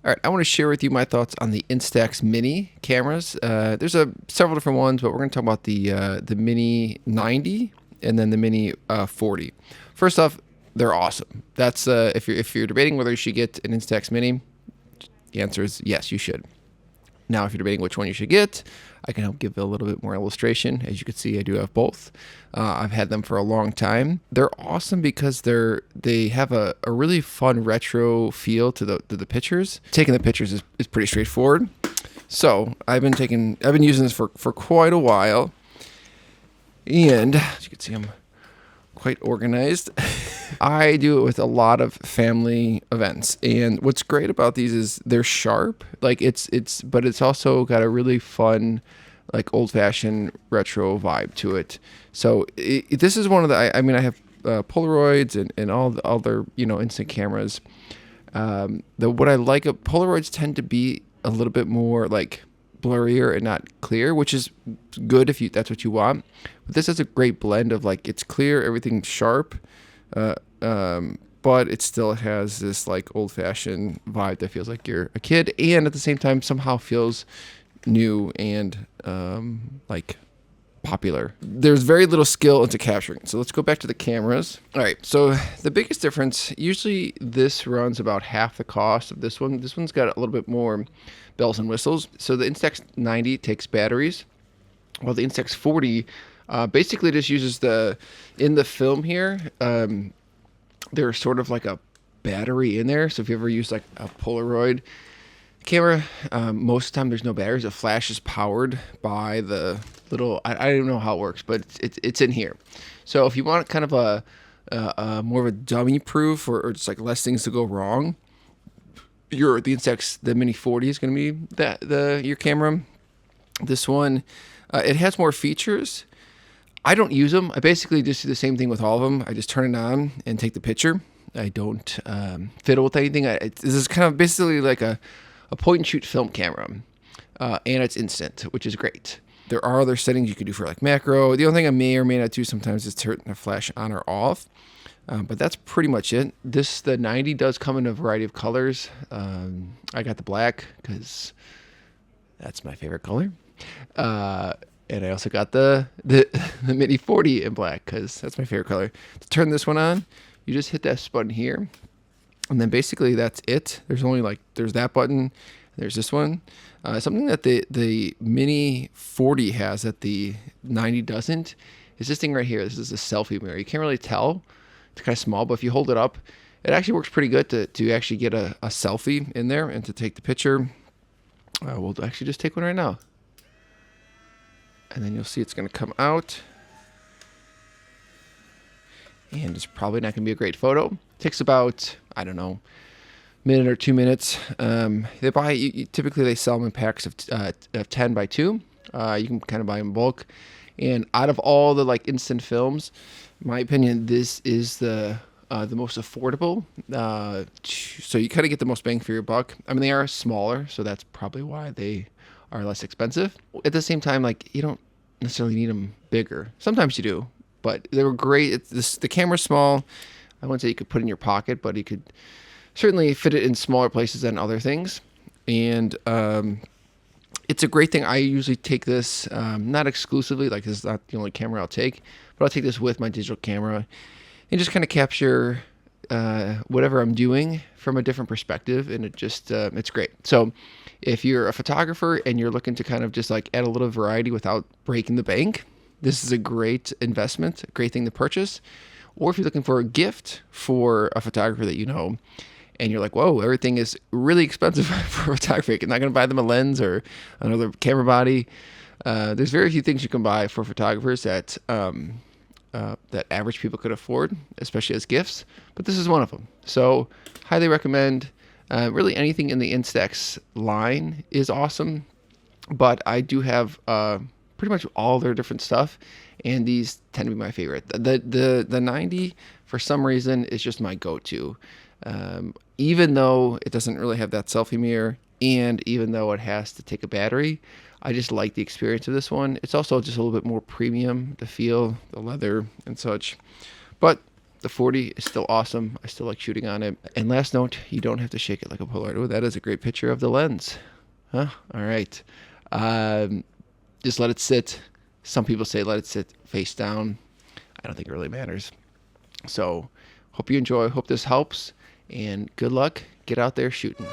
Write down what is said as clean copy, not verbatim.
All right, I want to share with you my thoughts on the Instax Mini cameras. There's several different ones, but we're going to talk about the Mini 90 and then the Mini 40. First off, they're awesome. That's if you're debating whether you should get an Instax Mini, the answer is yes, you should. Now, if you're debating which one you should get, I can help give a little bit more illustration. As you can see, I do have both. I've had them for a long time. They're awesome because they have a really fun retro feel to the pictures. Taking the pictures is pretty straightforward. So I've been using this for quite a while, and as you can see, I'm quite organized. I do it with a lot of family events, and what's great about these is they're sharp. Like but it's also got a really fun, like old-fashioned retro vibe to it. So this is one of the. I mean, I have Polaroids and all the other instant cameras. What I like, Polaroids tend to be a little bit more like blurrier and not clear, which is good if that's what you want. But this is a great blend of like it's clear, everything's sharp, but it still has this like old-fashioned vibe that feels like you're a kid, and at the same time somehow feels new and like popular. There's very little skill into capturing. So let's go back to the cameras. All right, so the biggest difference, usually this runs about half the cost of this one. This one's got a little bit more bells and whistles. So the Instax 90 takes batteries, while the Instax 40 basically just uses in the film here, there's sort of like a battery in there. So if you ever use like a Polaroid camera, most of the time there's no batteries. The flash is powered by the little, I don't know how it works, but it's in here. So if you want kind of a more of a dummy proof or just like less things to go wrong, the Instax, the Mini 40 is going to be your camera. This one, it has more features. I don't use them. I basically just do the same thing with all of them. I just turn it on and take the picture. I don't fiddle with anything. This is kind of basically like a point and shoot film camera, and it's instant, which is great. There are other settings you can do for like macro. The only thing I may or may not do sometimes is turn the flash on or off, but that's pretty much it. The 90 does come in a variety of colors. I got the black because that's my favorite color, and I also got the Mini 40 in black because that's my favorite color. To turn this one on, you just hit that button here. And then basically that's it. There's that button. There's this one. Something that the Mini 40 has that the 90 doesn't is this thing right here. This is a selfie mirror. You can't really tell. It's kind of small, but if you hold it up, it actually works pretty good to actually get a selfie in there and to take the picture. We'll actually just take one right now. And then you'll see it's going to come out. And it's probably not going to be a great photo. It takes about, I don't know, minute or 2 minutes. Typically they sell them in packs of 10 by 2. You can kind of buy them in bulk. And out of all the like instant films, in my opinion, this is the most affordable. So you kind of get the most bang for your buck. I mean, they are smaller, so that's probably why they are less expensive. At the same time, like you don't necessarily need them bigger. Sometimes you do. But they were great. The camera's small. I wouldn't say you could put it in your pocket, but you could certainly fit it in smaller places than other things. And it's a great thing. I usually take this, not exclusively, like this is not the only camera I'll take, but I'll take this with my digital camera and just kind of capture whatever I'm doing from a different perspective. And it's great. So if you're a photographer and you're looking to kind of just like add a little variety without breaking the bank, this is a great investment, a great thing to purchase. Or if you're looking for a gift for a photographer that you know, and you're like, whoa, everything is really expensive for a photographer. You're not going to buy them a lens or another camera body. There's very few things you can buy for photographers that average people could afford, especially as gifts. But this is one of them. So highly recommend. Really anything in the Instax line is awesome. But I do have pretty much all their different stuff, and these tend to be my favorite. The 90 for some reason is just my go-to, even though it doesn't really have that selfie mirror, and even though it has to take a battery, I just like the experience of this one. It's also just a little bit more premium, the feel, the leather and such. But The 40 is still awesome. I still like shooting on it. And last note, you don't have to shake it like a Polaroid. Oh, that is a great picture of the lens. Huh? All right. Just let it sit. Some people say let it sit face down. I don't think it really matters. So hope you enjoy. Hope this helps. And good luck. Get out there shooting.